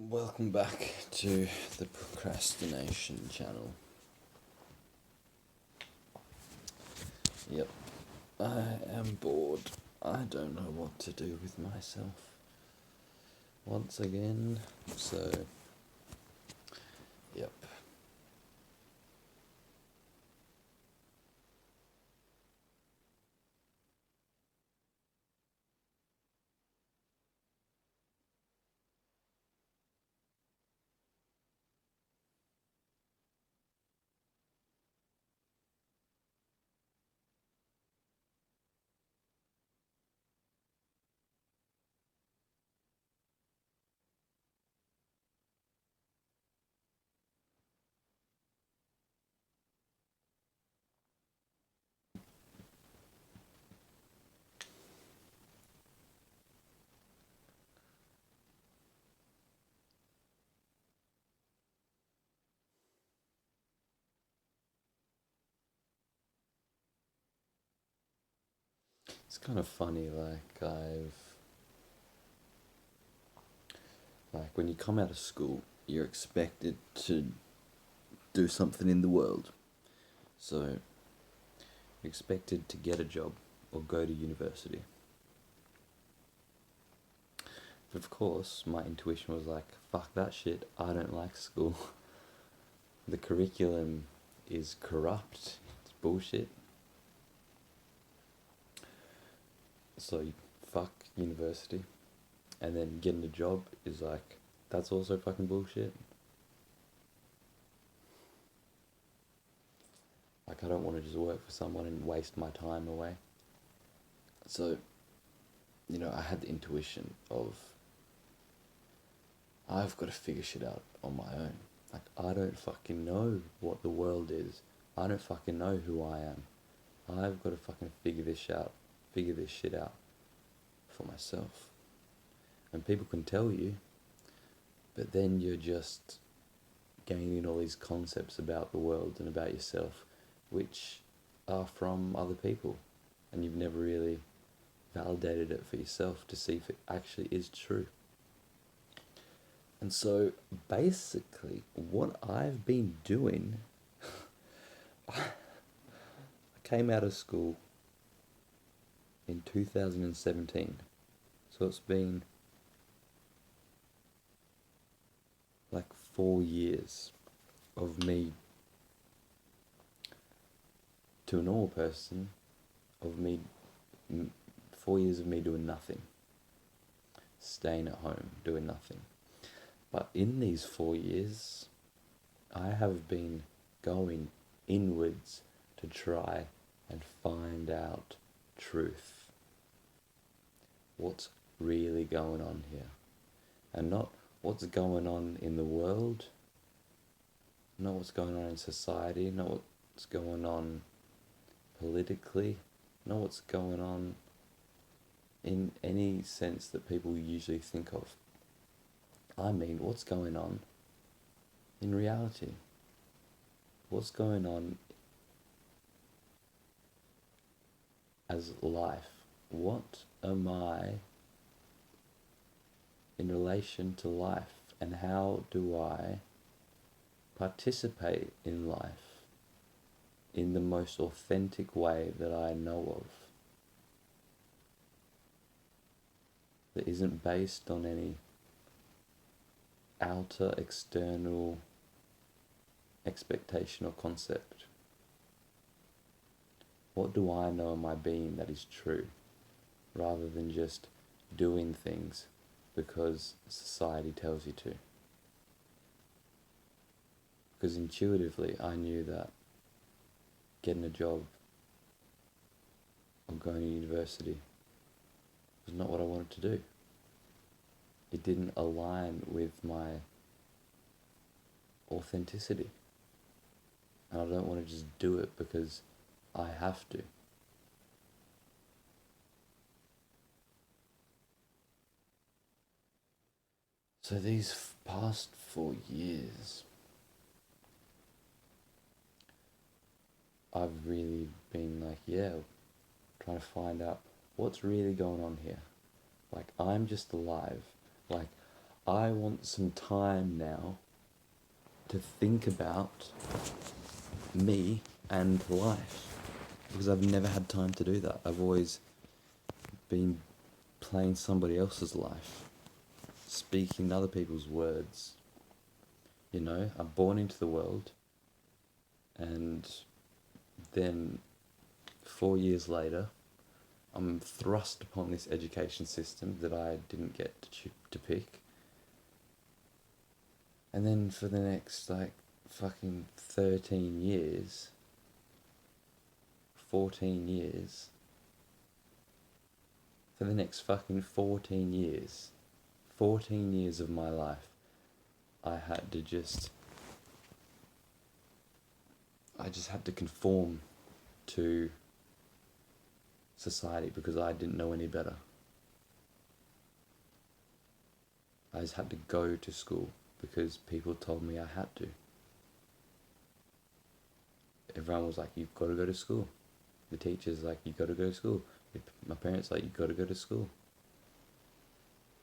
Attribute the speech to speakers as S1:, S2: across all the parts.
S1: Welcome back to the procrastination channel. Yep, I am bored. I don't know what to do with myself once again, so yep. It's kind of funny, like when you come out of school, you're expected to do something in the world. So, you're expected to get a job or go to university. But of course, my intuition was like, fuck that shit, I don't like school. The curriculum is corrupt, it's bullshit. So, fuck university. And then getting a job is like, that's also fucking bullshit. Like, I don't want to just work for someone and waste my time away. So, I had the intuition of, I've got to figure shit out on my own. Like, I don't fucking know what the world is. I don't fucking know who I am. I've got to fucking figure this shit out for myself. And people can tell you, but then you're just gaining all these concepts about the world and about yourself, which are from other people, and you've never really validated it for yourself to see if it actually is true. And so basically what I've been doing, I came out of school in 2017, so it's been like 4 years of me, to a normal person, of me, 4 years of me doing nothing, staying at home, doing nothing. But in these 4 years, I have been going inwards to try and find out truth. What's really going on here? And not what's going on in the world, not what's going on in society, not what's going on politically, not what's going on in any sense that people usually think of. I mean, what's going on in reality? What's going on as life? What am I in relation to life? And how do I participate in life in the most authentic way that I know of? That isn't based on any outer external expectation or concept. What do I know in my being that is true, rather than just doing things because society tells you to? Because intuitively I knew that getting a job or going to university was not what I wanted to do. It didn't align with my authenticity. And I don't want to just do it because I have to. So these past 4 years, I've really been like, trying to find out what's really going on here. Like, I'm just alive. Like, I want some time now to think about me and life, because I've never had time to do that. I've always been playing somebody else's life, speaking other people's words. You know, I'm born into the world, and then 4 years later, I'm thrust upon this education system that I didn't get to pick. And then for the next, like, fucking 13 years, 14 years, for the next fucking 14 years of my life, I just had to conform to society because I didn't know any better. I just had to go to school because people told me I had to. Everyone was like, you've got to go to school. The teachers like, you've got to go to school. My parents like, you've got to go to school.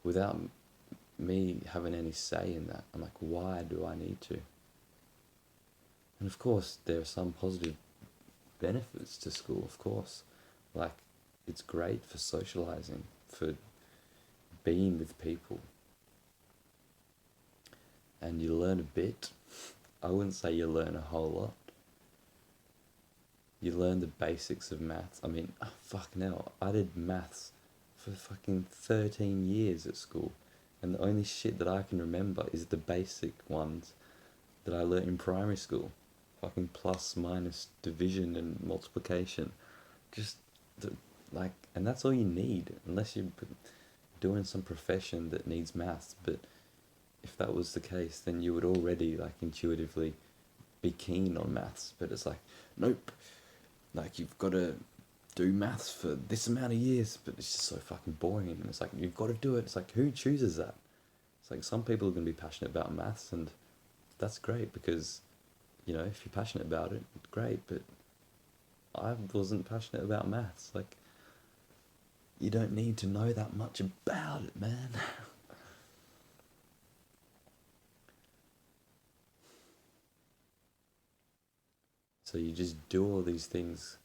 S1: Without me having any say in that, I'm like, why do I need to? And of course, there are some positive benefits to school, of course. Like, it's great for socializing, for being with people. And you learn a bit. I wouldn't say you learn a whole lot. You learn the basics of maths. I mean, fucking hell, I did maths for fucking 13 years at school. And the only shit that I can remember is the basic ones that I learnt in primary school. Fucking plus, minus, division and multiplication. Just, like, and that's all you need, unless you're doing some profession that needs maths. But if that was the case, then you would already, like, intuitively be keen on maths. But it's like, nope. Like, you've got to do maths for this amount of years, but it's just so fucking boring. And it's like, you've got to do it. It's like, who chooses that? It's like, some people are going to be passionate about maths, and that's great because, you know, if you're passionate about it, great. But I wasn't passionate about maths. Like, you don't need to know that much about it, man. So you just do all these things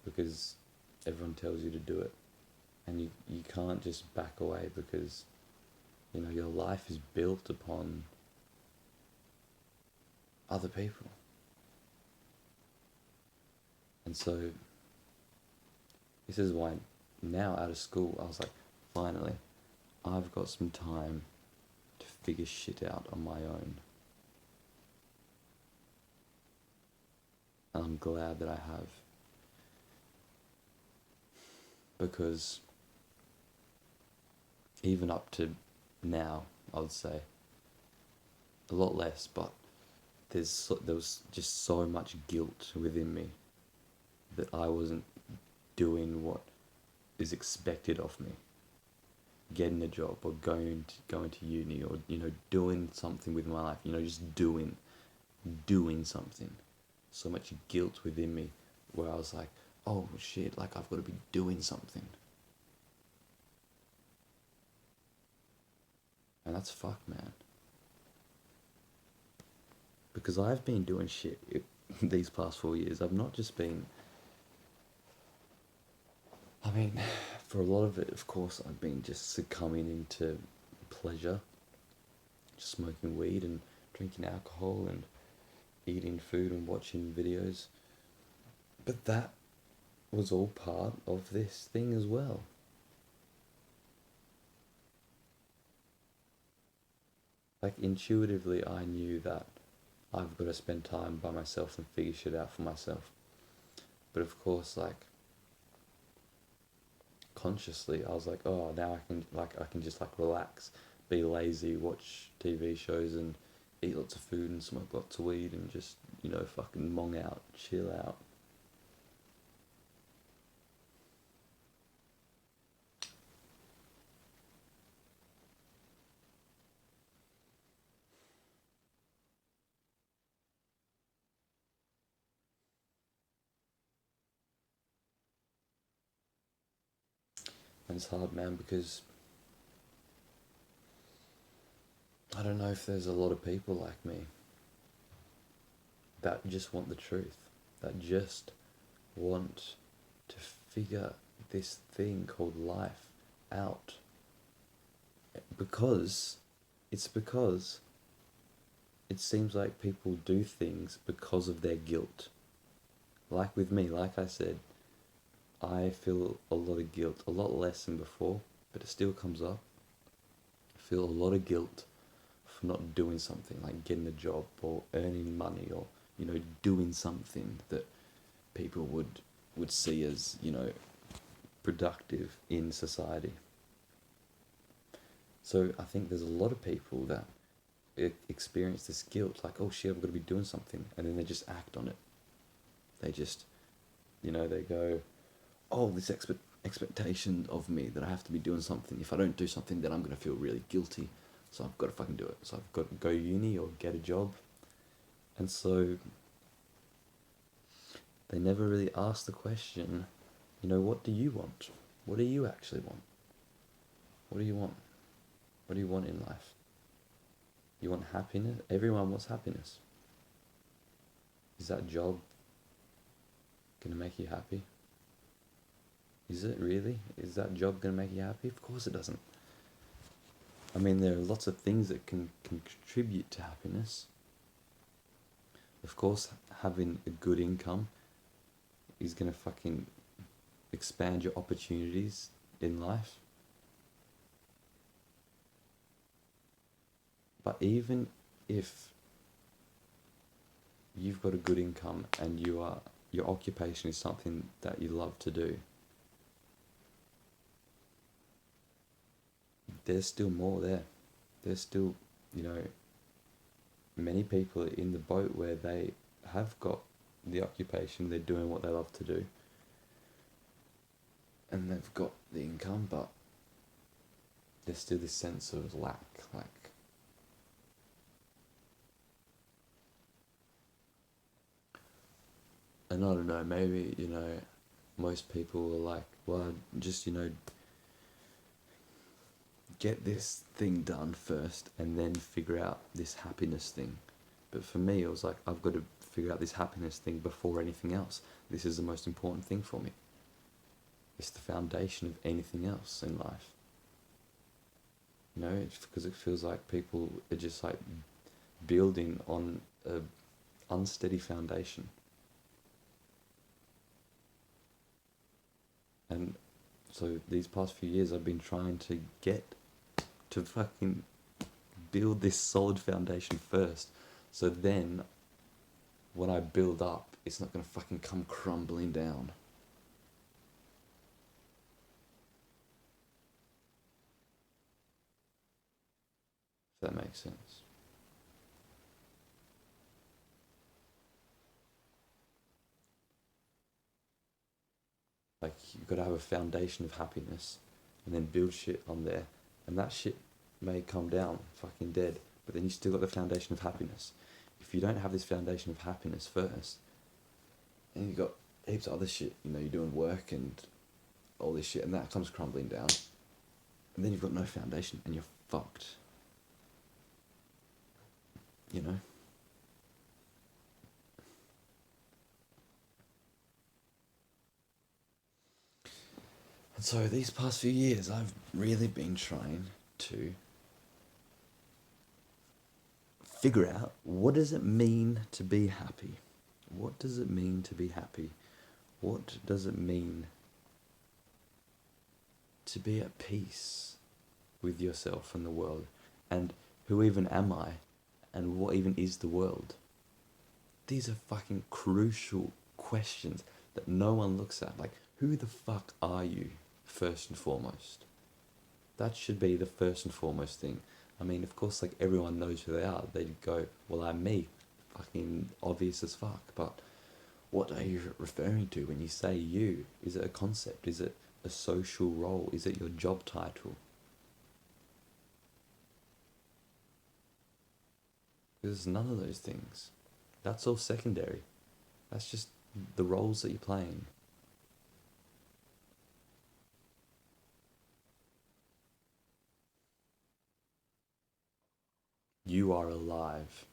S1: because everyone tells you to do it. And you can't just back away because, you know, your life is built upon other people. And so this is why now out of school, I was like, finally, I've got some time to figure shit out on my own. And I'm glad that I have. Because even up to now, I would say, a lot less, but there was just so much guilt within me that I wasn't doing what is expected of me. Getting a job or going to uni, or, you know, doing something with my life, you know, just doing something. So much guilt within me where I was like, oh shit, like, I've got to be doing something. And that's fucked, man. Because I've been doing shit these past 4 years. I've not just been, I mean, for a lot of it, of course, I've been just succumbing into pleasure, just smoking weed and drinking alcohol and eating food and watching videos. But that was all part of this thing as well. Like, intuitively, I knew that I've got to spend time by myself and figure shit out for myself. But of course, like, consciously, I was like, oh, now I can just, like, relax, be lazy, watch TV shows and eat lots of food and smoke lots of weed and just, you know, fucking mong out, chill out. And it's hard, man, because I don't know if there's a lot of people like me that just want the truth, that just want to figure this thing called life out. Because because it seems like people do things because of their guilt. Like with me, like I said, I feel a lot of guilt, a lot less than before, but it still comes up. I feel a lot of guilt for not doing something, like getting a job or earning money, or doing something that people would see as productive in society. So I think there's a lot of people that experience this guilt, like, oh shit, I've got to be doing something, and then they just act on it. They just, they go, oh, this expectation of me that I have to be doing something. If I don't do something, then I'm gonna feel really guilty. So I've got to fucking do it. So I've got to go uni or get a job. And so they never really ask the question, what do you want? What do you actually want? What do you want? What do you want in life? You want happiness? Everyone wants happiness. Is that job gonna make you happy? Is it really? Is that job gonna make you happy? Of course it doesn't. I mean, there are lots of things that can contribute to happiness. Of course, having a good income is gonna fucking expand your opportunities in life. But even if you've got a good income and your occupation is something that you love to do, there's still more there. There's still, many people in the boat where they have got the occupation, they're doing what they love to do, and they've got the income, but there's still this sense of lack, like, and I don't know, maybe, most people are like, well, just, get this thing done first and then figure out this happiness thing. But for me, it was like, I've got to figure out this happiness thing before anything else. This is the most important thing for me. It's the foundation of anything else in life. It's because it feels like people are just like building on a unsteady foundation. And so these past few years I've been trying to get to fucking build this solid foundation first, so then when I build up, it's not gonna fucking come crumbling down. If that makes sense. Like, you've got to have a foundation of happiness and then build shit on there, and that shit may come down fucking dead, but then you still got the foundation of happiness. If you don't have this foundation of happiness first, and you got heaps of other shit, you're doing work and all this shit, and that comes crumbling down, and then you've got no foundation and you're fucked. you know. And so these past few years, I've really been trying to figure out, what does it mean to be happy? What does it mean to be happy? What does it mean to be at peace with yourself and the world? And who even am I? And what even is the world? These are fucking crucial questions that no one looks at. Like, who the fuck are you, first and foremost? That should be the first and foremost thing. I mean, of course, like, everyone knows who they are. They'd go, well, I'm me. Fucking obvious as fuck. But what are you referring to when you say you? Is it a concept? Is it a social role? Is it your job title? Because it's none of those things. That's all secondary. That's just the roles that you're playing. You are alive.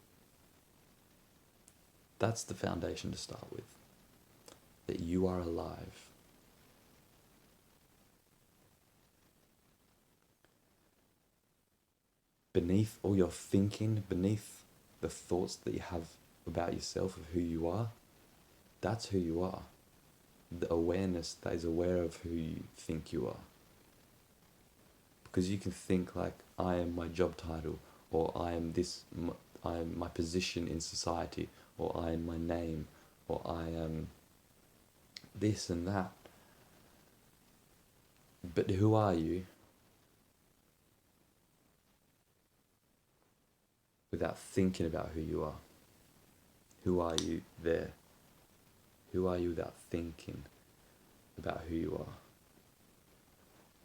S1: That's the foundation to start with. That you are alive. Beneath all your thinking, beneath the thoughts that you have about yourself, of who you are, that's who you are. The awareness that is aware of who you think you are. Because you can think like, I am my job title, or I am this, I am my position in society, or I am my name, or I am this and that. But who are you without thinking about who you are? Who are you there? Who are you without thinking about who you are?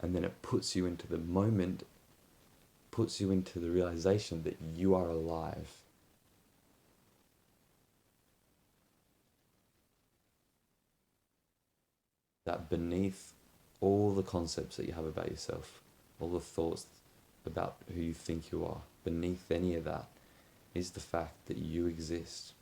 S1: And then it puts you into the moment, puts you into the realization that you are alive. That beneath all the concepts that you have about yourself, all the thoughts about who you think you are, beneath any of that is the fact that you exist.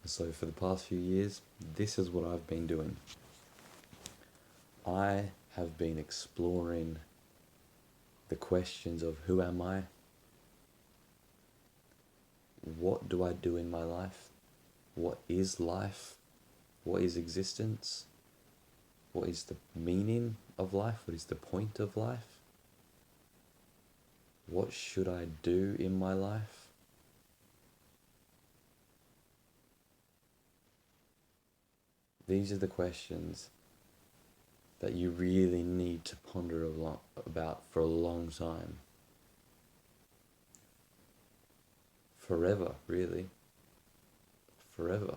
S1: So for the past few years, this is what I've been doing. I have been exploring the questions of who am I? What do I do in my life? What is life? What is existence? What is the meaning of life? What is the point of life? What should I do in my life? These are the questions that you really need to ponder about for a long time. Forever, really. Forever.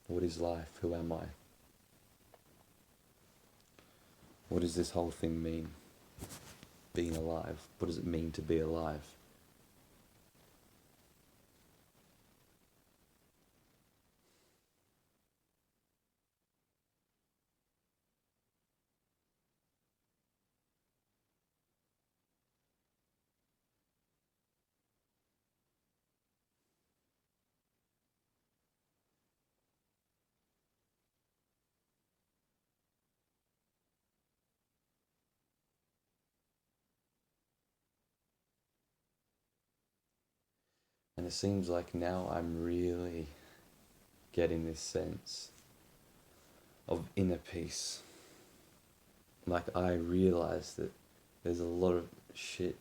S1: What is life? Who am I? What does this whole thing mean? Being alive. What does it mean to be alive? And it seems like now I'm really getting this sense of inner peace. Like I realize that there's a lot of shit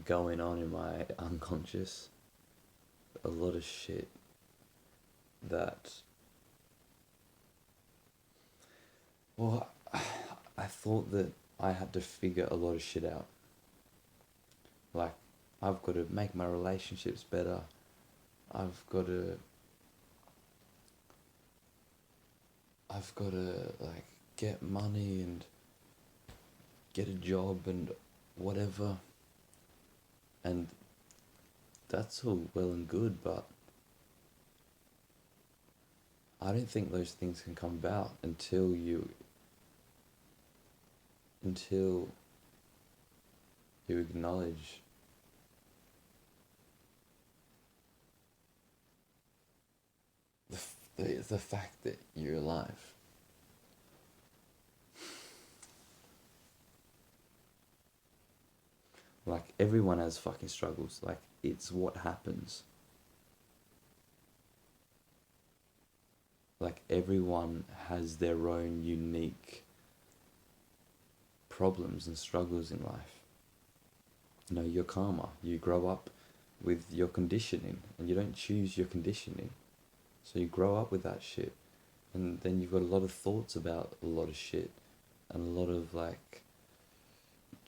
S1: going on in my unconscious. A lot of shit that, well, I thought that I had to figure a lot of shit out. Like, I've got to make my relationships better. I've got to, like, get money and get a job and whatever. And that's all well and good, but I don't think those things can come about until you acknowledge the fact that you're alive. Like, everyone has fucking struggles. Like, it's what happens. Like, everyone has their own unique problems and struggles in life. You know, your karma. You grow up with your conditioning, and you don't choose your conditioning. So you grow up with that shit, and then you've got a lot of thoughts about a lot of shit, and a lot of, like,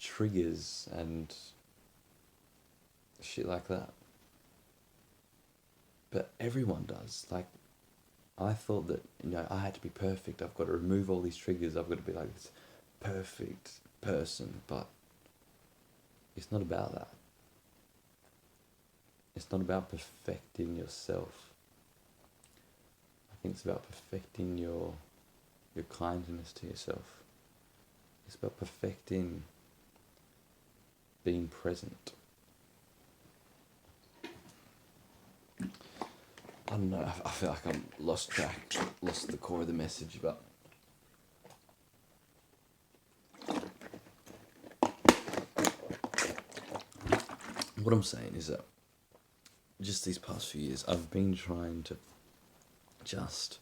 S1: triggers and shit like that. But everyone does. Like, I thought that, I had to be perfect. I've got to remove all these triggers. I've got to be like this perfect person. But it's not about that. It's not about perfecting yourself. I think it's about perfecting your kindness to yourself. It's about perfecting being present. I don't know, I feel like I'm lost the core of the message, but what I'm saying is that just these past few years, I've been trying to just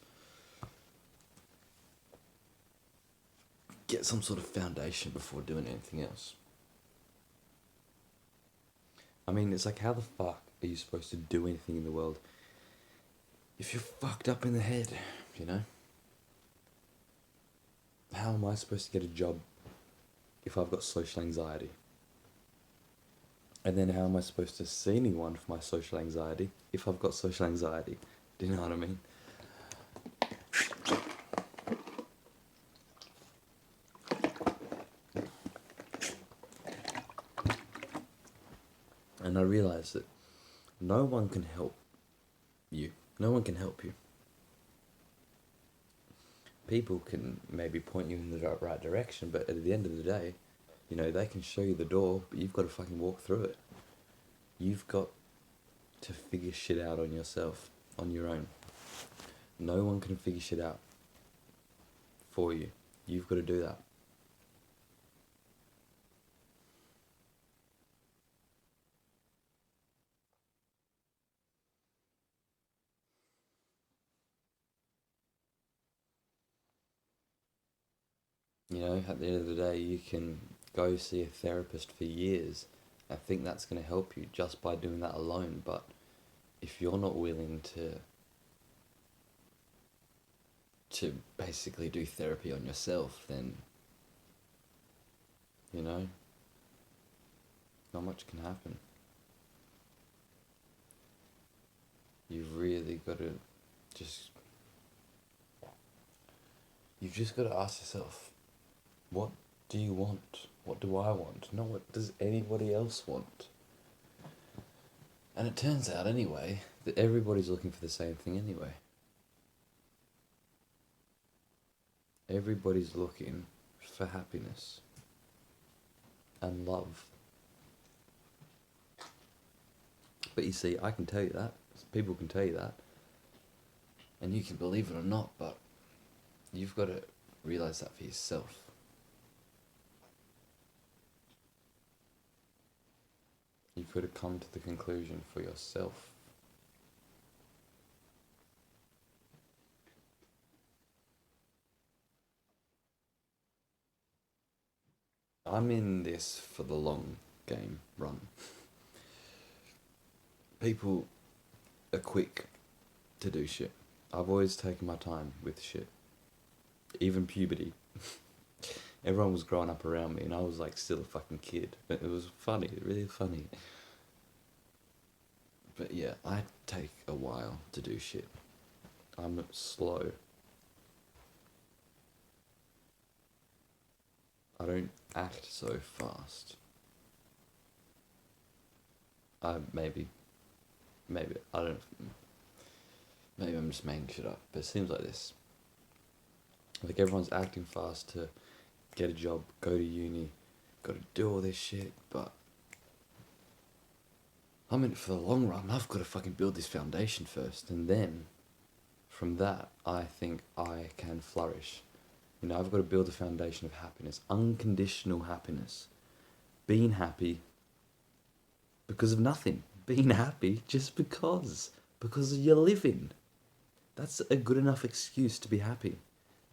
S1: get some sort of foundation before doing anything else. I mean, it's like, how the fuck are you supposed to do anything in the world if you're fucked up in the head, How am I supposed to get a job if I've got social anxiety? And then how am I supposed to see anyone for my social anxiety if I've got social anxiety? Do you know what I mean? And I realised that no one can help you. No one can help you. People can maybe point you in the right direction, but at the end of the day, they can show you the door, but you've got to fucking walk through it. You've got to figure shit out on yourself, on your own. No one can figure shit out for you. You've got to do that. At the end of the day, you can go see a therapist for years. I think that's going to help you just by doing that alone. But if you're not willing to basically do therapy on yourself, then, not much can happen. You've really got to you've just got to ask yourself, what do you want? What do I want? Not what does anybody else want? And it turns out, anyway, that everybody's looking for the same thing anyway. Everybody's looking for happiness and love. But you see, I can tell you that. People can tell you that. And you can believe it or not, but you've got to realise that for yourself. You've got to come to the conclusion for yourself. I'm in this for the long game run. People are quick to do shit. I've always taken my time with shit. Even puberty. Everyone was growing up around me and I was like still a fucking kid. But it was funny, really funny. But yeah, I take a while to do shit. I'm slow. I don't act so fast. Maybe, I don't, maybe I'm just making shit up, but it seems like this. Like everyone's acting fast to get a job, go to uni, gotta do all this shit, but I'm in it for the long run. I've got to fucking build this foundation first, and then from that, I think I can flourish. I've got to build a foundation of happiness, unconditional happiness. Being happy because of nothing. Being happy just because you're living. That's a good enough excuse to be happy.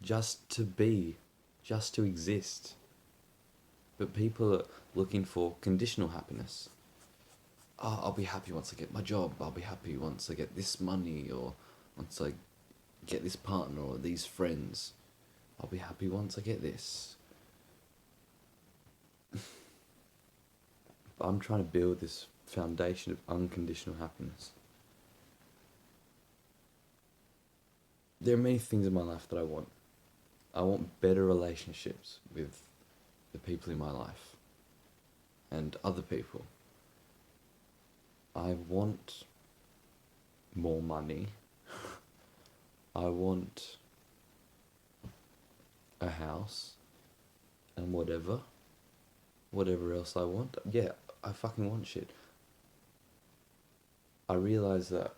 S1: Just to be, just to exist. But people are looking for conditional happiness. Oh, I'll be happy once I get my job. I'll be happy once I get this money, or once I get this partner or these friends. I'll be happy once I get this. I'm trying to build this foundation of unconditional happiness. There are many things in my life that I want. I want better relationships with the people in my life and other people. I want more money. I want a house and whatever else I want. Yeah, I fucking want shit. I realize that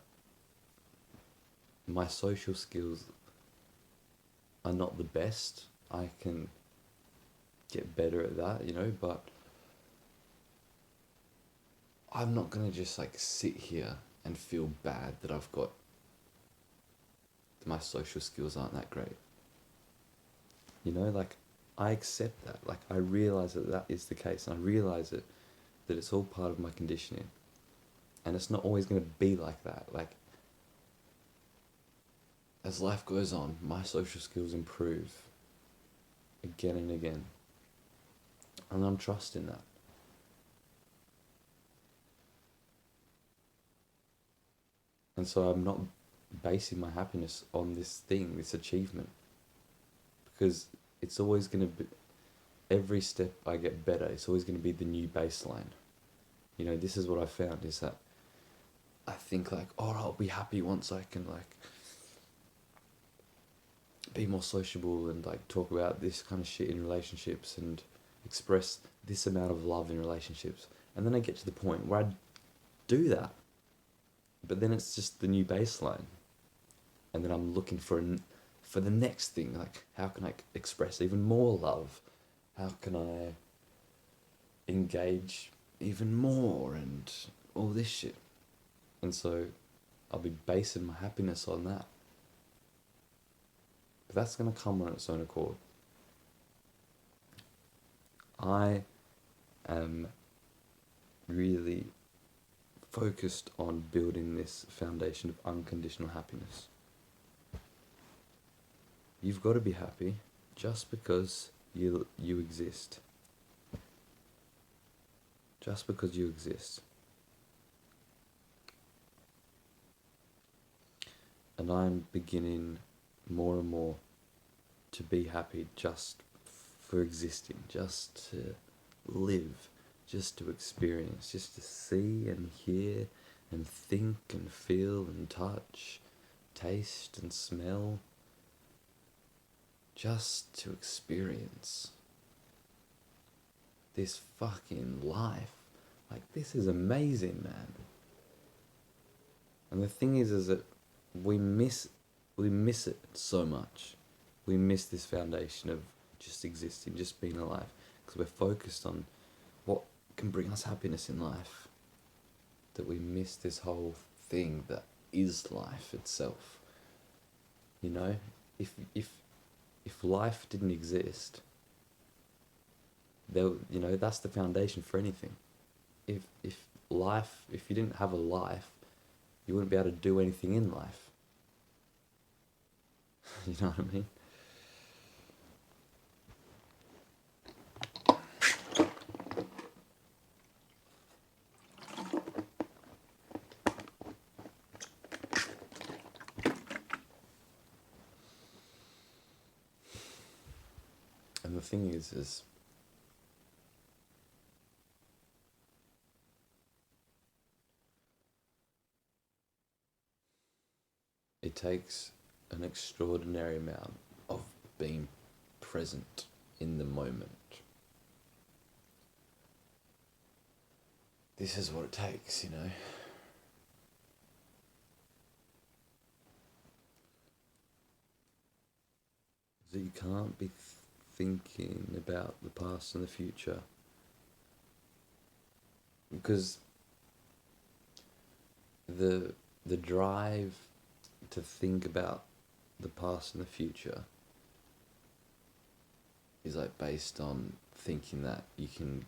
S1: my social skills are not the best. I can get better at that, but I'm not gonna just like sit here and feel bad that my social skills aren't that great. Like I accept that. Like I realize that is the case, and I realize that it's all part of my conditioning, and it's not always gonna be like that. Like as life goes on, my social skills improve again and again, and I'm trusting that. And so I'm not basing my happiness on this thing, this achievement, because it's always going to be, every step I get better, it's always going to be the new baseline. This is what I found, is that I think like, oh, I'll be happy once I can like be more sociable and like talk about this kind of shit in relationships and express this amount of love in relationships. And then I get to the point where I do that, but then it's just the new baseline. And then I'm looking for the next thing, like how can I express even more love? How can I engage even more and all this shit? And so I'll be basing my happiness on that. But that's going to come on its own accord. I am really focused on building this foundation of unconditional happiness. You've got to be happy just because you exist. Just because you exist. And I'm beginning more and more to be happy just for existing, just to live, just to experience, just to see and hear and think and feel and touch, taste and smell. Just to experience this fucking life. Like, this is amazing, man. And the thing is that we miss it so much. We miss this foundation of just existing, just being alive, because we're focused on what can bring us happiness in life, that we miss this whole thing that is life itself. If life didn't exist, that's the foundation for anything. If you didn't have a life, you wouldn't be able to do anything in life. You know what I mean? And the thing is it takes an extraordinary amount of being present in the moment. This is what it takes, So you can't be thinking about the past and the future, because the drive to think about the past and the future is like based on thinking that you can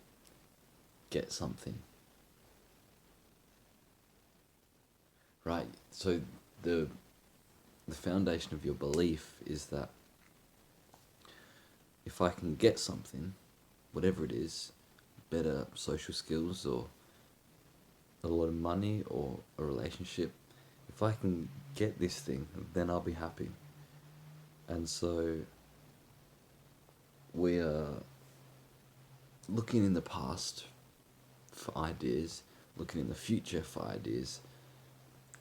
S1: get something, right? So the foundation of your belief is that if I can get something, whatever it is, better social skills or a lot of money or a relationship. If I can get this thing, then I'll be happy. And so we are looking in the past for ideas, looking in the future for ideas,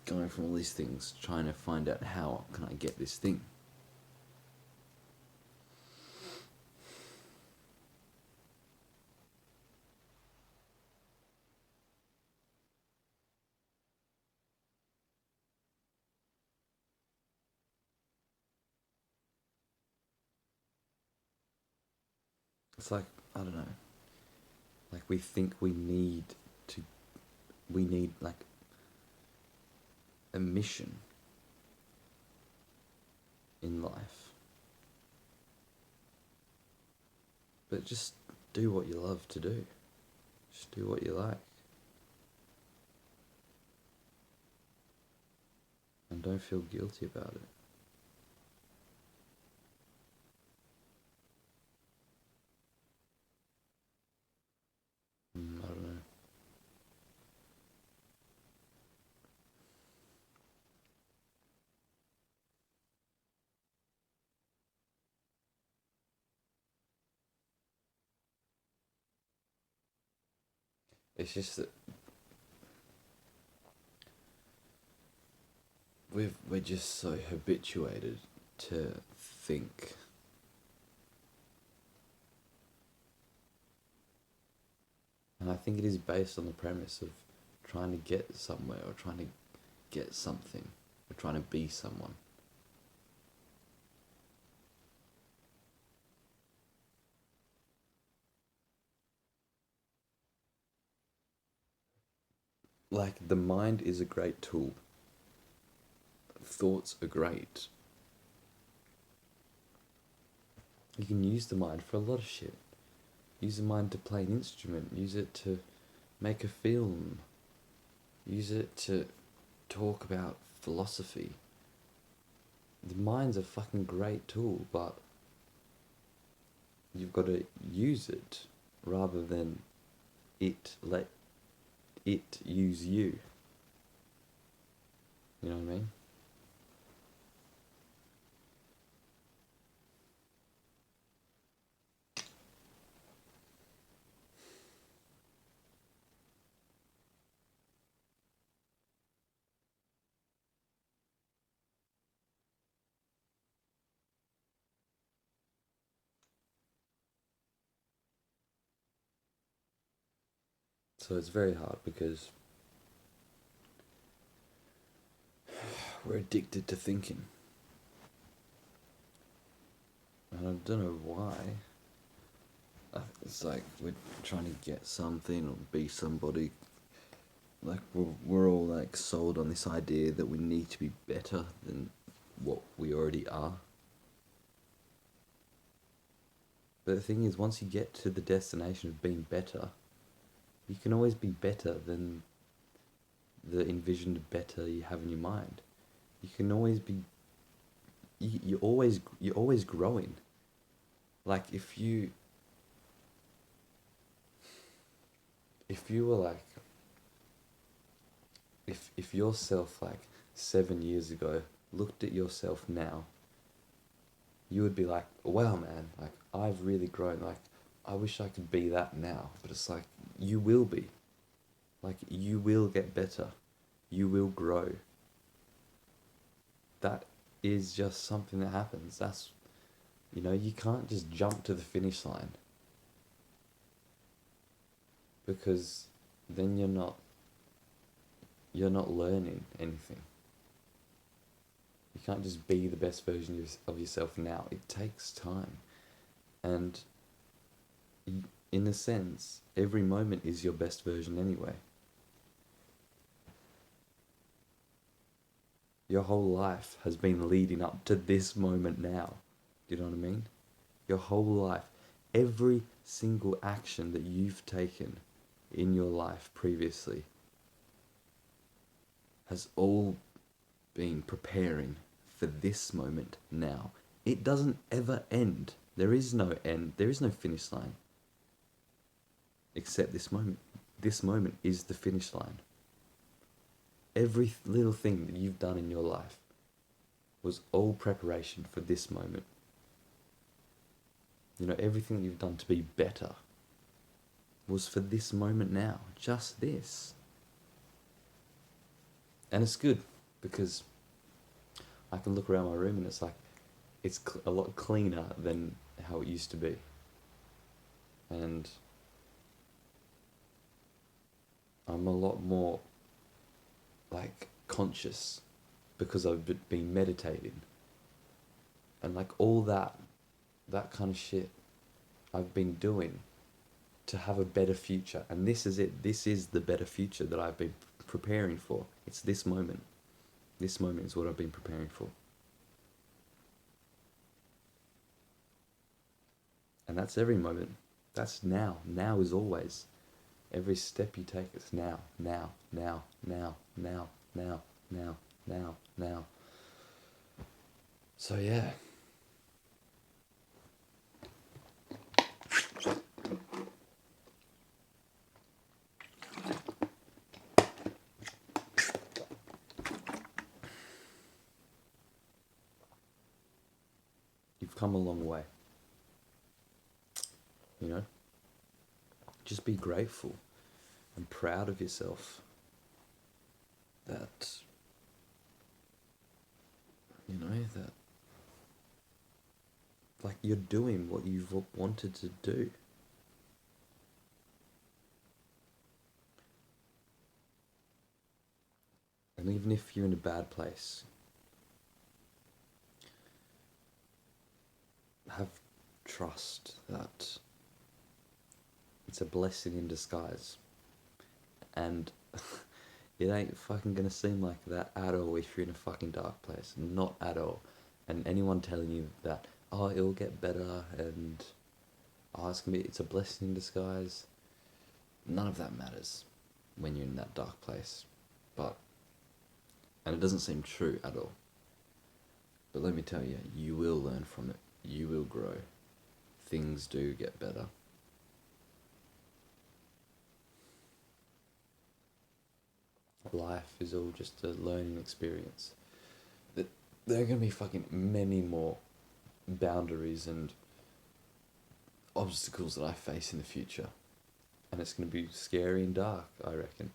S1: going from all these things, trying to find out how can I get this thing. It's like, I don't know, like we think to, we need like a mission in life. But just do what you love to do. Just do what you like. And don't feel guilty about it. I don't know. It's just that we're just so habituated to think. And I think it is based on the premise of trying to get somewhere or trying to get something or trying to be someone. Like, the mind is a great tool. Thoughts are great. You can use the mind for a lot of shit. Use the mind to play an instrument. Use it to make a film. Use it to talk about philosophy. The mind's a fucking great tool, but you've got to use it rather than let it use you. You know what I mean? So it's very hard because we're addicted to thinking. And I don't know why. It's like we're trying to get something or be somebody. Like we're all like sold on this idea that we need to be better than what we already are. But the thing is, once you get to the destination of being better, you can always be better than the envisioned better you have in your mind. You can always be. You're always growing. Like if you were like if yourself like 7 years ago looked at yourself now, you would be like, wow, man, like I've really grown. Like I wish I could be that now. But it's like you will be. Like you will get better. You will grow. That is just something that happens. That's, you can't just jump to the finish line, because then you're not learning anything. You can't just be the best version of yourself now. It takes time. And in a sense, every moment is your best version anyway. Your whole life has been leading up to this moment now. Do you know what I mean? Your whole life, every single action that you've taken in your life previously has all been preparing for this moment now. It doesn't ever end. There is no end. There is no finish line. Accept this moment. This moment is the finish line. Every little thing that you've done in your life was all preparation for this moment. You know, everything you've done to be better was for this moment now. Just this. And it's good because I can look around my room and it's like, it's a lot cleaner than how it used to be. And I'm a lot more like conscious because I've been meditating. And like all that kind of shit I've been doing to have a better future. And this is it. This is the better future that I've been preparing for. It's this moment. This moment is what I've been preparing for. And that's every moment. That's now. Now is always. Every step you take is now, now, now, now, now, now, now, now, now. So yeah. You've come a long way. You know? Just be grateful and proud of yourself that, you know, that like you're doing what you've wanted to do. And even if you're in a bad place, have trust that it's a blessing in disguise. And it ain't fucking gonna seem like that at all if you're in a fucking dark place. Not at all. And anyone telling you that, oh, it'll get better and oh, it's a blessing in disguise, none of that matters when you're in that dark place. And it doesn't seem true at all. But let me tell you, you will learn from it. You will grow. Things do get better. Life is all just a learning experience. There are going to be fucking many more boundaries and obstacles that I face in the future. And it's going to be scary and dark, I reckon.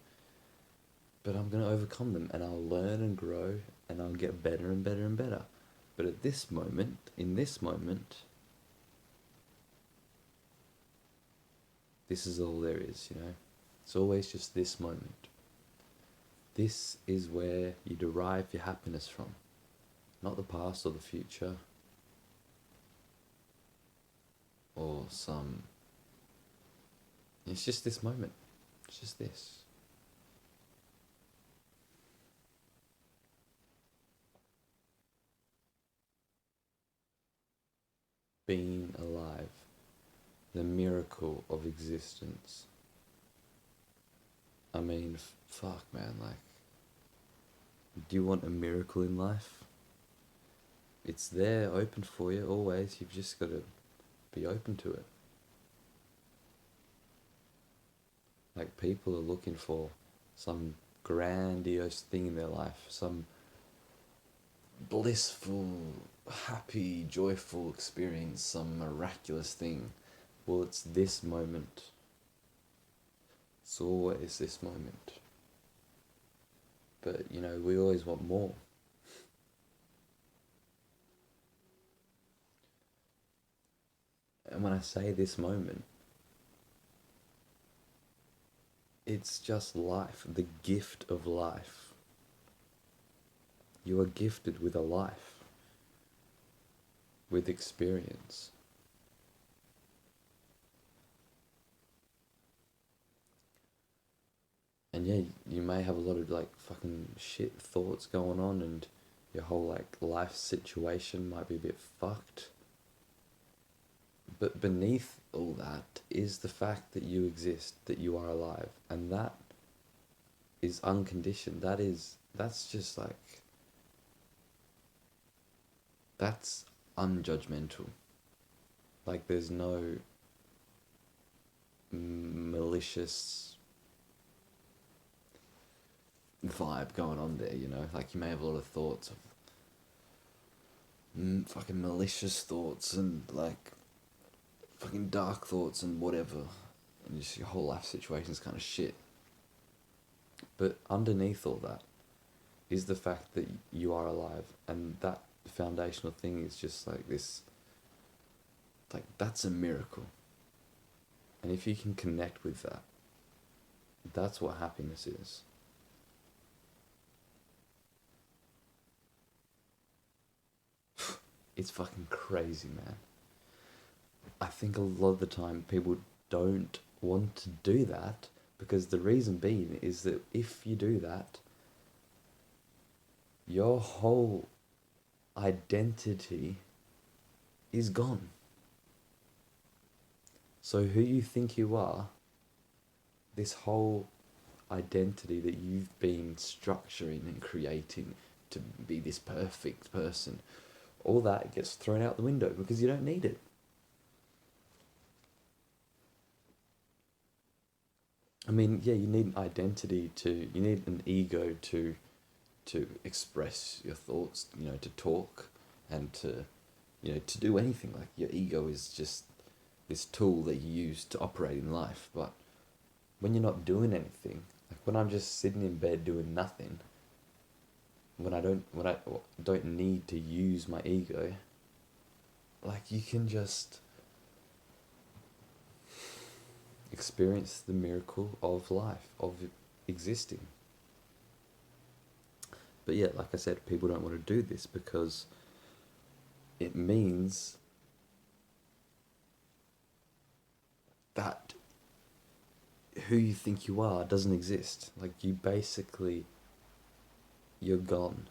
S1: But I'm going to overcome them and I'll learn and grow and I'll get better and better and better. But at this moment, in this moment, this is all there is, you know? It's always just this moment. This is where you derive your happiness from. Not the past or the future. Or some... It's just this moment. It's just this. Being alive. The miracle of existence. I mean, fuck man, like... Do you want a miracle in life? It's there, open for you, always. You've just got to be open to it. Like, people are looking for some grandiose thing in their life, some blissful, happy, joyful experience, some miraculous thing. Well, it's this moment. It's always this moment. But, you know, we always want more. And when I say this moment, it's just life, the gift of life. You are gifted with a life, with experience. And yeah, you may have a lot of like fucking shit thoughts going on and your whole like life situation might be a bit fucked. But beneath all that is the fact that you exist, that you are alive. And that is unconditioned. That's just like, that's unjudgmental. Like there's no malicious vibe going on there, you know? Like, you may have a lot of thoughts of fucking malicious thoughts and, like, fucking dark thoughts and whatever. And just your whole life situation's kind of shit. But underneath all that is the fact that you are alive. And that foundational thing is just like this, like, that's a miracle. And if you can connect with that, that's what happiness is. It's fucking crazy, man. I think a lot of the time people don't want to do that because the reason being is that if you do that, your whole identity is gone. So who you think you are, this whole identity that you've been structuring and creating to be this perfect person, all that gets thrown out the window because you don't need it. I mean, yeah, you need an identity you need an ego to express your thoughts, you know, to talk and to, you know, to do anything. Like, your ego is just this tool that you use to operate in life. But when you're not doing anything, like when I'm just sitting in bed doing nothing, when I don't need to use my ego, like, you can just experience the miracle of life, of existing. But yeah, like I said, people don't want to do this because it means that who you think you are doesn't exist. Like, you're gone.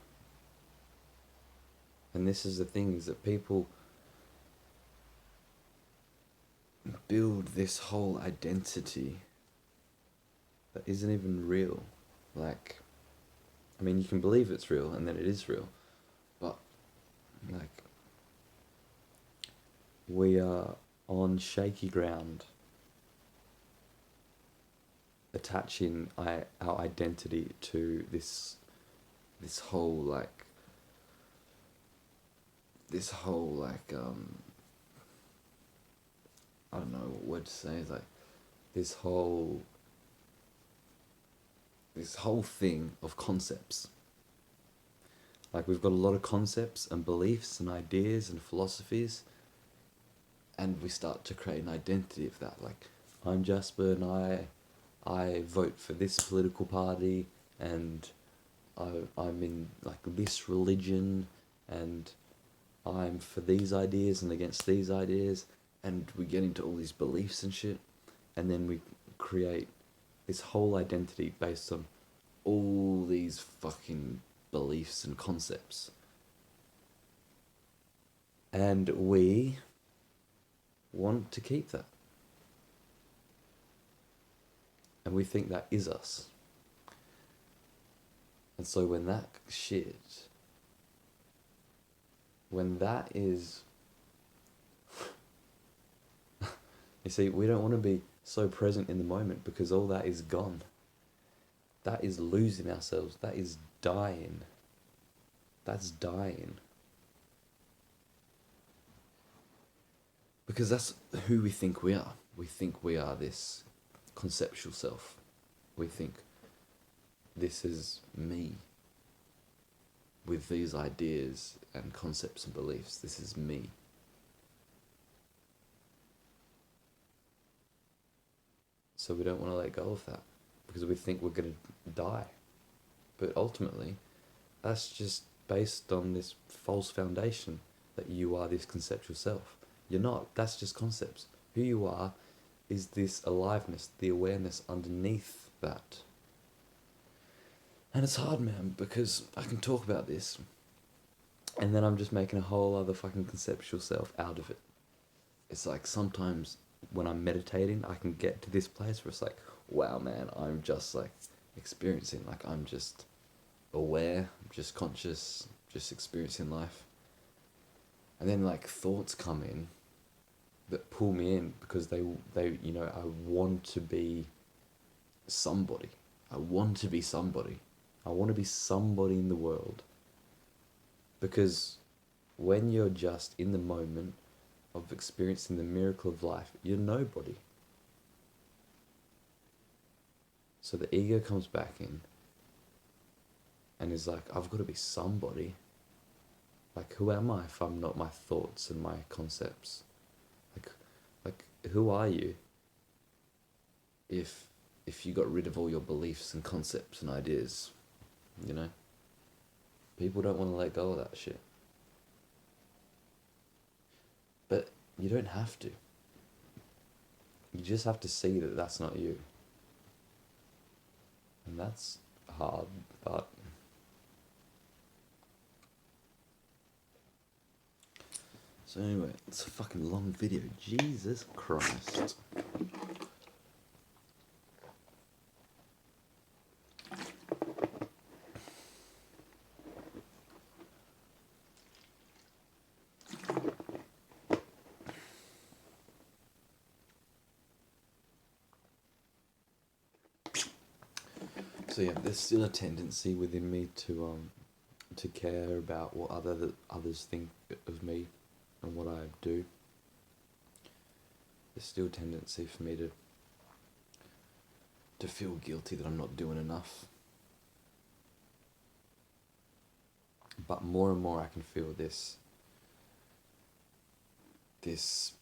S1: And this is the thing, is that people build this whole identity that isn't even real. Like, I mean, you can believe it's real and that it is real, but, like, we are on shaky ground attaching our identity to this whole like I don't know what word to say, is like this whole thing of concepts. Like, we've got a lot of concepts and beliefs and ideas and philosophies, and we start to create an identity of that. Like, I'm Jasper and I vote for this political party, and I'm in like this religion, and I'm for these ideas and against these ideas, and we get into all these beliefs and shit, and then we create this whole identity based on all these fucking beliefs and concepts. And we want to keep that. And we think that is us. And so when that is, you see, we don't want to be so present in the moment because all that is gone. That is losing ourselves. That is dying. That's dying. Because that's who we think we are. We think we are this conceptual self. We think this is me with these ideas and concepts and beliefs. This is me. So we don't want to let go of that because we think we're going to die. But ultimately, that's just based on this false foundation that you are this conceptual self. You're not. That's just concepts. Who you are is this aliveness, the awareness underneath that. And it's hard, man, because I can talk about this and then I'm just making a whole other fucking conceptual self out of it. It's like sometimes when I'm meditating, I can get to this place where it's like, wow, man, I'm just like experiencing, like I'm just aware, I'm just conscious, just experiencing life. And then like thoughts come in that pull me in because they you know, I want to be somebody. I want to be somebody. I want to be somebody in the world. Because when you're just in the moment of experiencing the miracle of life, you're nobody. So the ego comes back in and is like, I've got to be somebody. Like, who am I if I'm not my thoughts and my concepts? Like, who are you if you got rid of all your beliefs and concepts and ideas, you know? People don't want to let go of that shit. But you don't have to. You just have to see that that's not you. And that's hard, but... So anyway, it's a fucking long video. Jesus Christ. So yeah, there's still a tendency within me to care about what others think of me and what I do. There's still a tendency for me to feel guilty that I'm not doing enough. But more and more I can feel this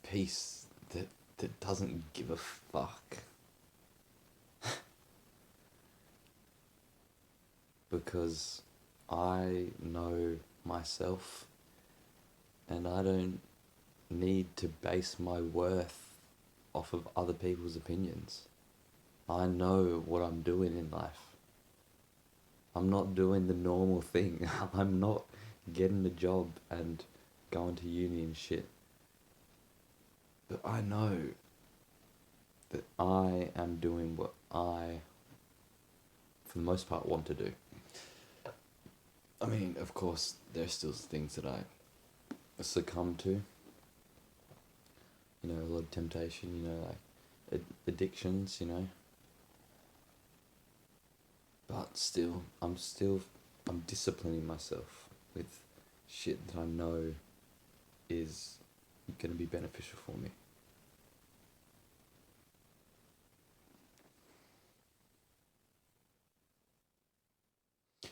S1: peace that doesn't give a fuck. Because I know myself and I don't need to base my worth off of other people's opinions. I know what I'm doing in life. I'm not doing the normal thing. I'm not getting a job and going to uni and shit. But I know that I am doing what I, for the most part, want to do. I mean, of course, there's still things that I succumb to. You know, a lot of temptation, you know, like addictions, you know. But still, I'm disciplining myself with shit that I know is going to be beneficial for me.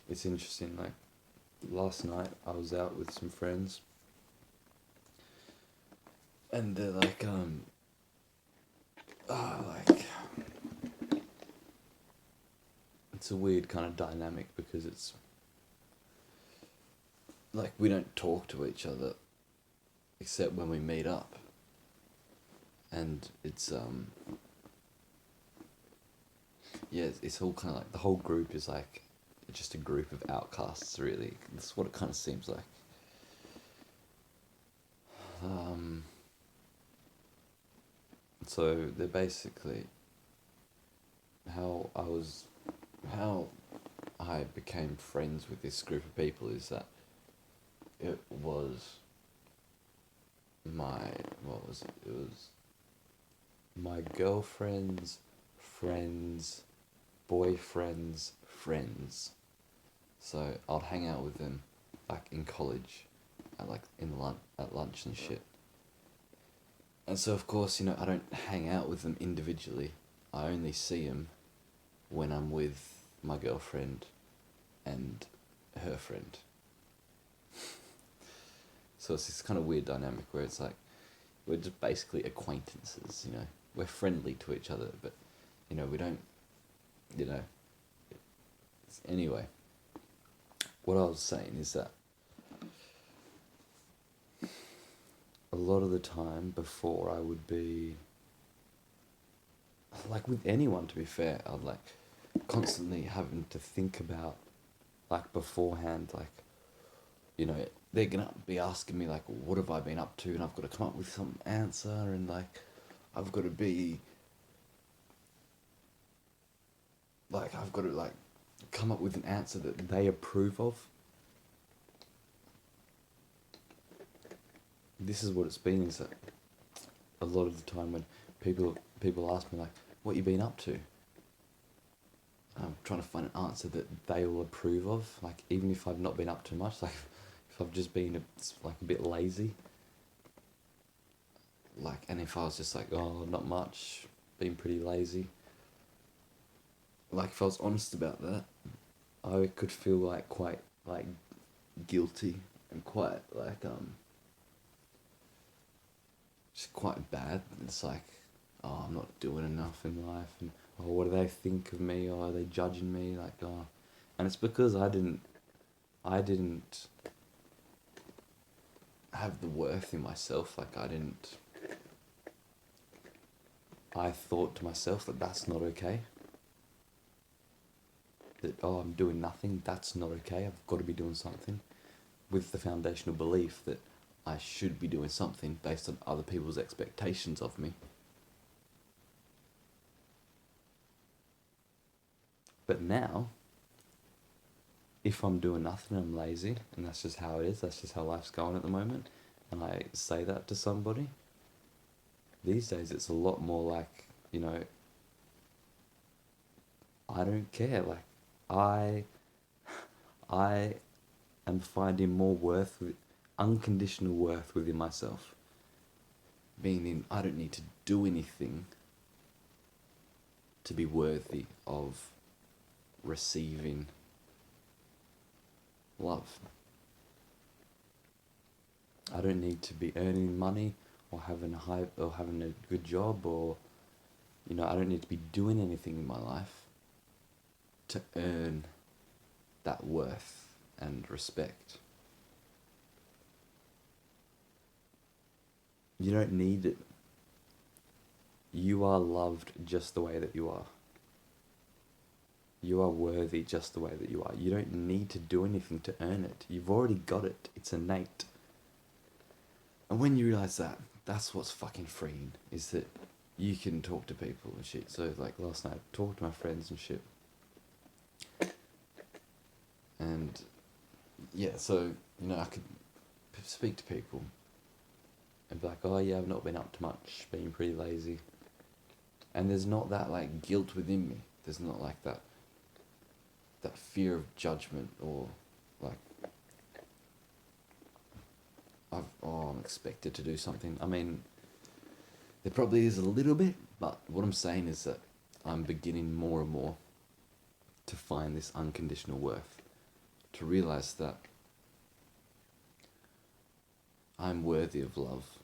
S1: It's interesting, like, last night I was out with some friends and they're like, it's a weird kind of dynamic because it's like we don't talk to each other except when we meet up, and it's yeah, it's all kind of like the whole group is like just a group of outcasts, really. That's what it kind of seems like. So they're basically how I became friends with this group of people is that it was it was my girlfriend's friends, boyfriend's friends. So I'd hang out with them like in college, at lunch and shit. And so of course, you know, I don't hang out with them individually. I only see them when I'm with my girlfriend and her friend. So it's this kind of weird dynamic where it's like we're just basically acquaintances, you know. We're friendly to each other, but you know, we don't, you know. Anyway, what I was saying is that a lot of the time before I would be, like with anyone to be fair, I'd like constantly having to think about, like beforehand, like, you know, they're gonna be asking me like, what have I been up to, and I've got to come up with some answer, and like, I've got to be, like, I've got to like come up with an answer that they approve of. This is what it's been, is that a lot of the time when people ask me like, what you been up to? I'm trying to find an answer that they will approve of. Like, even if I've not been up too much, like if I've just been a bit lazy, like, and if I was just like, oh, not much, being pretty lazy, like if I was honest about that, I could feel like quite like guilty and quite like just quite bad. It's like, oh, I'm not doing enough in life, and oh, what do they think of me? Or are they judging me? Like, oh, and it's because I didn't have the worth in myself. Like, I thought to myself that that's not okay. That, oh, I'm doing nothing, that's not okay. I've got to be doing something, with the foundational belief that I should be doing something based on other people's expectations of me. But now, if I'm doing nothing, I'm lazy, and that's just how it is, that's just how life's going at the moment, and I say that to somebody, these days it's a lot more like, I don't care. Like, I I am finding more unconditional worth within myself. Meaning, I don't need to do anything to be worthy of receiving love. I don't need to be earning money or having a good job, or I don't need to be doing anything in my life to earn that worth and respect. You don't need it. You are loved just the way that you are. You are worthy just the way that you are. You don't need to do anything to earn it. You've already got it. It's innate. And when you realize that, that's what's fucking freeing, is that you can talk to people and shit. So like last night, I talked to my friends and shit. And yeah, so, I could speak to people and be like, oh yeah, I've not been up to much, being pretty lazy. And there's not that like guilt within me. There's not like that fear of judgment, or like, I'm expected to do something. I mean, there probably is a little bit, but what I'm saying is that I'm beginning more and more to find this unconditional worth, to realize that I'm worthy of love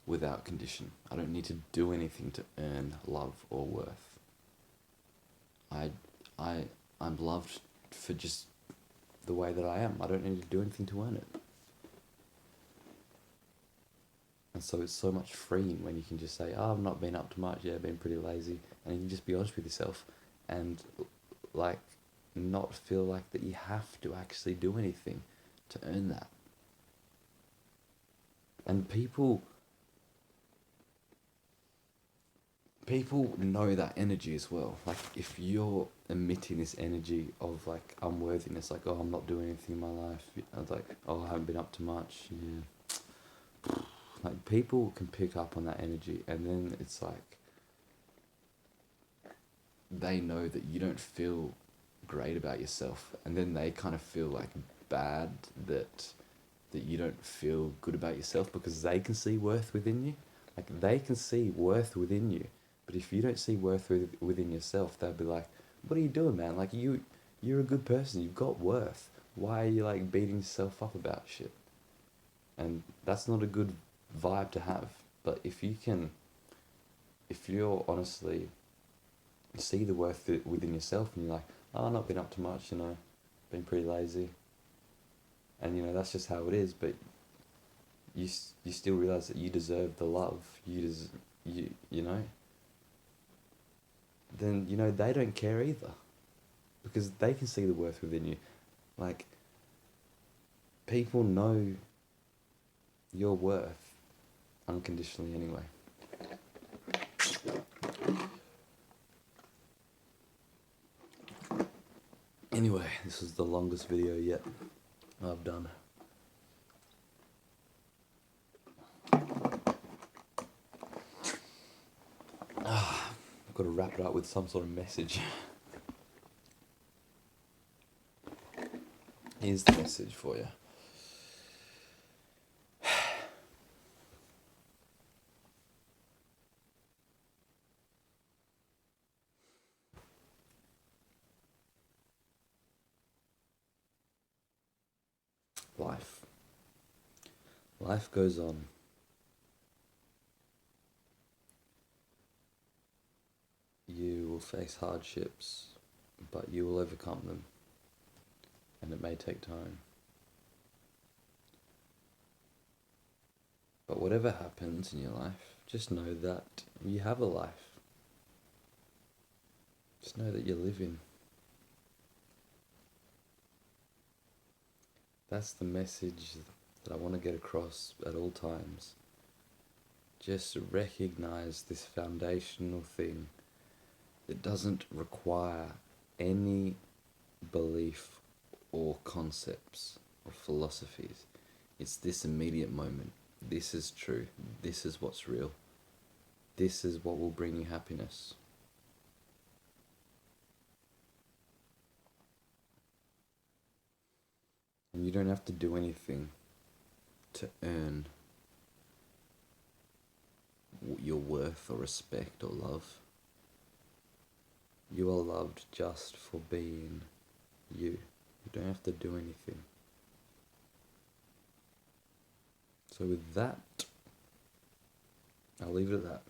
S1: without condition. I don't need to do anything to earn love or worth. I'm loved for just the way that I am. I don't need to do anything to earn it. And so it's so much freeing when you can just say, oh, I've not been up to much, yeah, I've been pretty lazy. And you can just be honest with yourself and like not feel like that you have to actually do anything to earn that. And people know that energy as well. Like, if you're emitting this energy of like unworthiness, like, oh, I'm not doing anything in my life, I was like, oh, I haven't been up to much, yeah. Like, people can pick up on that energy, and then it's like they know that you don't feel great about yourself, and then they kind of feel like bad that you don't feel good about yourself, because they can see worth within you. Like, they can see worth within you, but if you don't see worth within yourself, they'll be like, what are you doing, man? Like, you're a good person, you've got worth. Why are you like beating yourself up about shit? And that's not a good vibe to have. But if you're honestly see the worth within yourself, and you're like, oh, I've not been up to much, been pretty lazy, and that's just how it is, but you still realize that you deserve the love, then they don't care either, because they can see the worth within you. Like, people know your worth unconditionally anyway. Anyway, this was the longest video yet I've done. got to wrap it up with some sort of message. Here's the message for you. Life. Life goes on. You will face hardships, but you will overcome them. And it may take time. But whatever happens in your life, just know that you have a life. Just know that you're living. That's the message that I want to get across at all times. Just recognize this foundational thing that doesn't require any belief or concepts or philosophies. It's this immediate moment. This is true. This is what's real. This is what will bring you happiness. And you don't have to do anything to earn your worth or respect or love. You are loved just for being you. You don't have to do anything. So with that, I'll leave it at that.